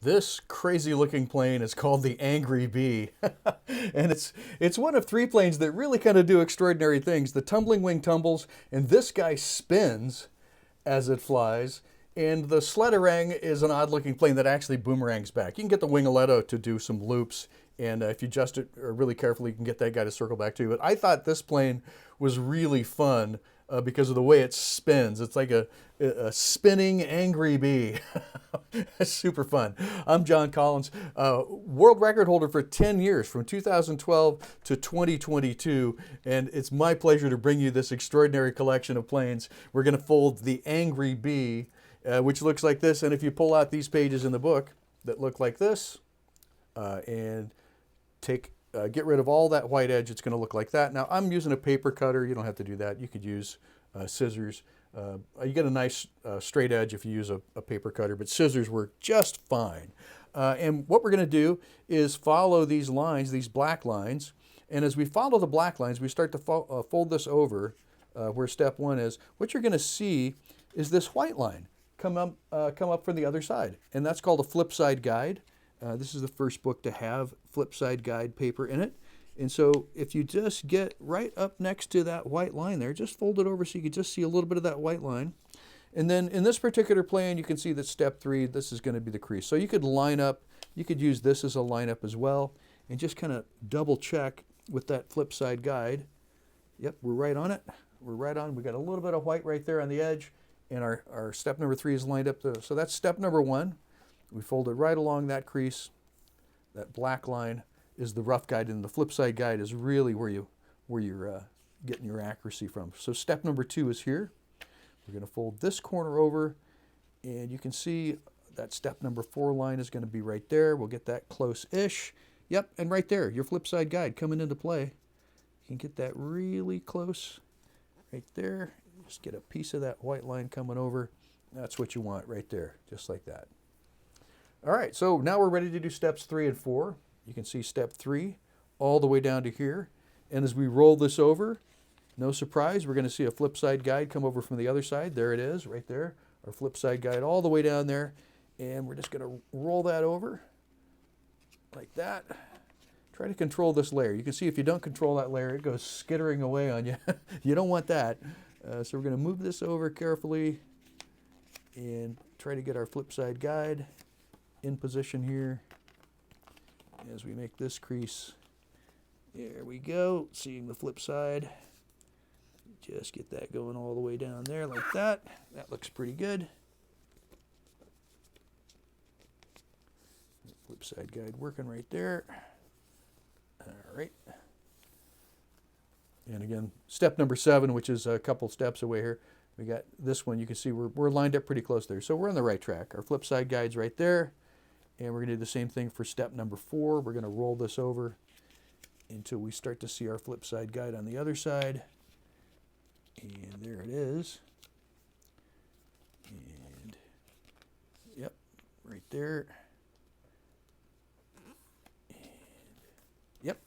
This crazy looking plane is called the Angry Bee. And it's one of three planes that really kind of do extraordinary things. The tumbling wing tumbles, and this guy spins as it flies. And the Sledorang is an odd looking plane that actually boomerangs back. You can get the Wingaletto to do some loops, and if you adjust it really carefully, you can get that guy to circle back to you. But I thought this plane was really fun because of the way it spins. It's like a spinning Angry Bee. It's super fun. I'm John Collins, world record holder for 10 years, from 2012 to 2022, and it's my pleasure to bring you this extraordinary collection of planes. We're going to fold the Angry Bee, which looks like this, and if you pull out these pages in the book that look like this, and get rid of all that white edge, it's going to look like that. Now, I'm using a paper cutter. You don't have to do that. You could use scissors. You get a nice straight edge if you use a paper cutter, but scissors work just fine. And what we're going to do is follow these lines, these black lines, and as we follow the black lines, we start to fold this over where step one is. What you're going to see is this white line come up from the other side, and that's called a flip side guide. This is the first book to have flip side guide paper in it. And so if you just get right up next to that white line there, just fold it over so you can just see a little bit of that white line. And then in this particular plan, you can see that step three, this is going to be the crease. So you could line up, you could use this as a lineup as well, and just kind of double check with that flip side guide. Yep, we're right on it. We're right on. We got a little bit of white right there on the edge, and our step number three is lined up. So that's step number one. We fold it right along that crease. That black line is the rough guide, and the flip side guide is really where you're getting your accuracy from. So step number two is here. We're going to fold this corner over, and you can see that step number four line is going to be right there. We'll get that close-ish. Yep, and right there, your flip side guide coming into play. You can get that really close right there. Just get a piece of that white line coming over. That's what you want right there, just like that. All right, so now we're ready to do steps 3 and 4. You can see step 3 all the way down to here. And as we roll this over, no surprise, we're going to see a flip side guide come over from the other side. There it is, right there. Our flip side guide all the way down there. And we're just going to roll that over like that. Try to control this layer. You can see if you don't control that layer, it goes skittering away on you. You don't want that. So we're going to move this over carefully and try to get our flip side guide in position here as we make this crease. There we go, seeing the flip side. Just get that going all the way down there like that. That looks pretty good. Flip side guide working right there. All right. And again, step number 7, which is a couple steps away here. We got this one. You can see we're lined up pretty close there. So we're on the right track. Our flip side guide's right there. And we're going to do the same thing for step number 4. We're going to roll this over until we start to see our flip side guide on the other side. And there it is. And yep, right there. And yep,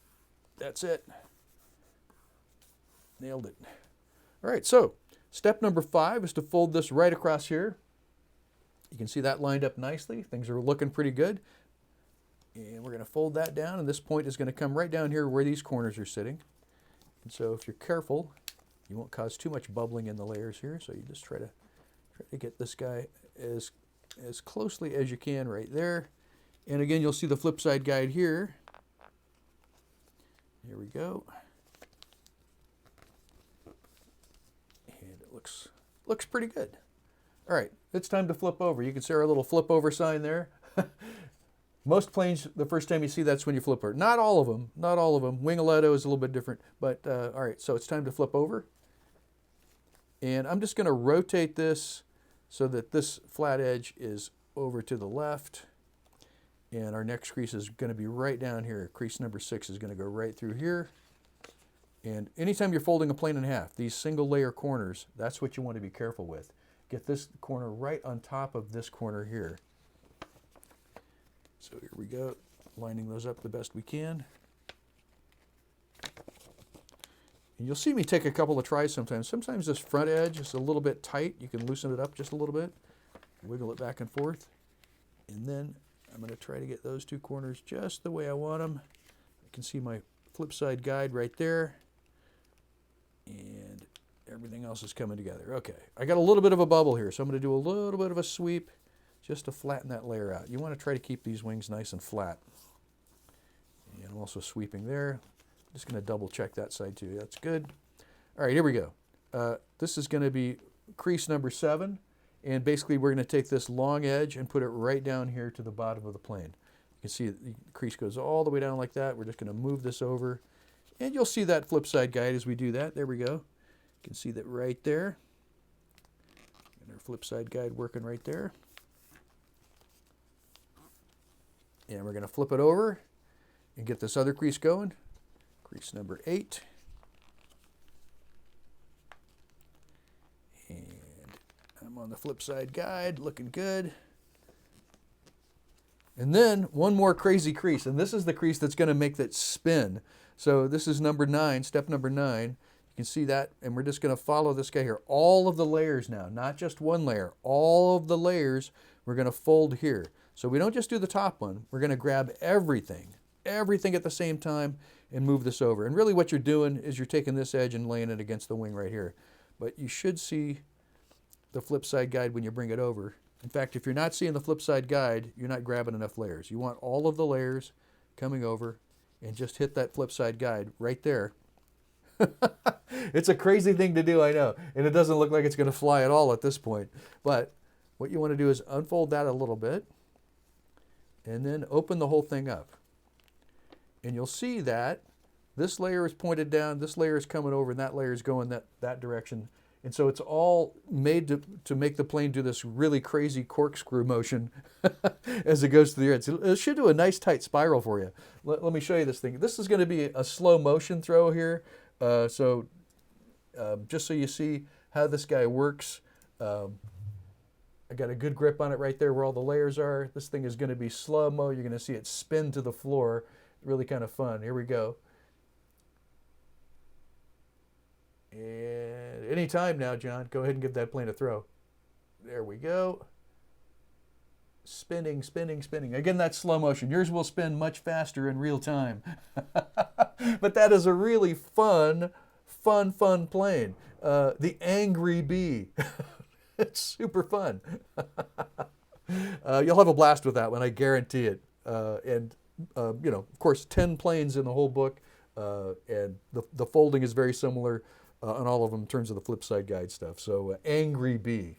that's it. Nailed it. All right, so step number 5 is to fold this right across here. You can see that lined up nicely. Things are looking pretty good. And we're going to fold that down, and this point is going to come right down here where these corners are sitting. And so if you're careful, you won't cause too much bubbling in the layers here. So you just try to get this guy as closely as you can right there. And again, you'll see the flip side guide here. Here we go. And it looks pretty good. All right, it's time to flip over. You can see our little flip over sign there. Most planes, the first time you see that's when you flip over. Not all of them, not all of them. Wingaletto is a little bit different, but all right, so it's time to flip over. And I'm just going to rotate this so that this flat edge is over to the left. And our next crease is going to be right down here. Crease number 6 is going to go right through here. And anytime you're folding a plane in half, these single layer corners, that's what you want to be careful with. Get this corner right on top of this corner here. So here we go, lining those up the best we can. And you'll see me take a couple of tries sometimes. Sometimes this front edge is a little bit tight. You can loosen it up just a little bit, wiggle it back and forth. And then I'm going to try to get those two corners just the way I want them. You can see my flip side guide right there. And everything else is coming together. Okay, I got a little bit of a bubble here, so I'm going to do a little bit of a sweep just to flatten that layer out. You want to try to keep these wings nice and flat. And I'm also sweeping there. I'm just going to double check that side too. That's good. All right, here we go. This is going to be crease number 7. And basically we're going to take this long edge and put it right down here to the bottom of the plane. You can see the crease goes all the way down like that. We're just going to move this over. And you'll see that flip side guide as we do that. There we go. You can see that right there. And our flip side guide working right there. And we're going to flip it over and get this other crease going. Crease number 8. And I'm on the flip side guide, looking good. And then one more crazy crease, and this is the crease that's going to make that spin. So this is number 9, step number 9. You can see that, and we're just going to follow this guy here. All of the layers now, not just one layer. All of the layers we're going to fold here. So we don't just do the top one. We're going to grab everything at the same time and move this over. And really what you're doing is you're taking this edge and laying it against the wing right here. But you should see the flip side guide when you bring it over. In fact, if you're not seeing the flip side guide, you're not grabbing enough layers. You want all of the layers coming over and just hit that flip side guide right there. It's a crazy thing to do, I know, and it doesn't look like it's going to fly at all at this point. But what you want to do is unfold that a little bit and then open the whole thing up. And you'll see that this layer is pointed down, this layer is coming over, and that layer is going that direction. And so it's all made to make the plane do this really crazy corkscrew motion as it goes to the edge. It should do a nice tight spiral for you. Let me show you this thing. This is going to be a slow motion throw here. Just so you see how this guy works. I got a good grip on it right there where all the layers are. This thing is going to be slow-mo. You're going to see it spin to the floor. Really kind of fun. Here we go. And any time now, John, go ahead and give that plane a throw. There we go. Spinning, spinning, spinning. Again, that's slow motion. Yours will spin much faster in real time. But that is a really fun plane. The Angry Bee. It's super fun. You'll have a blast with that one, I guarantee it. Of course, 10 planes in the whole book, and the folding is very similar on all of them in terms of the flip side guide stuff. So Angry Bee.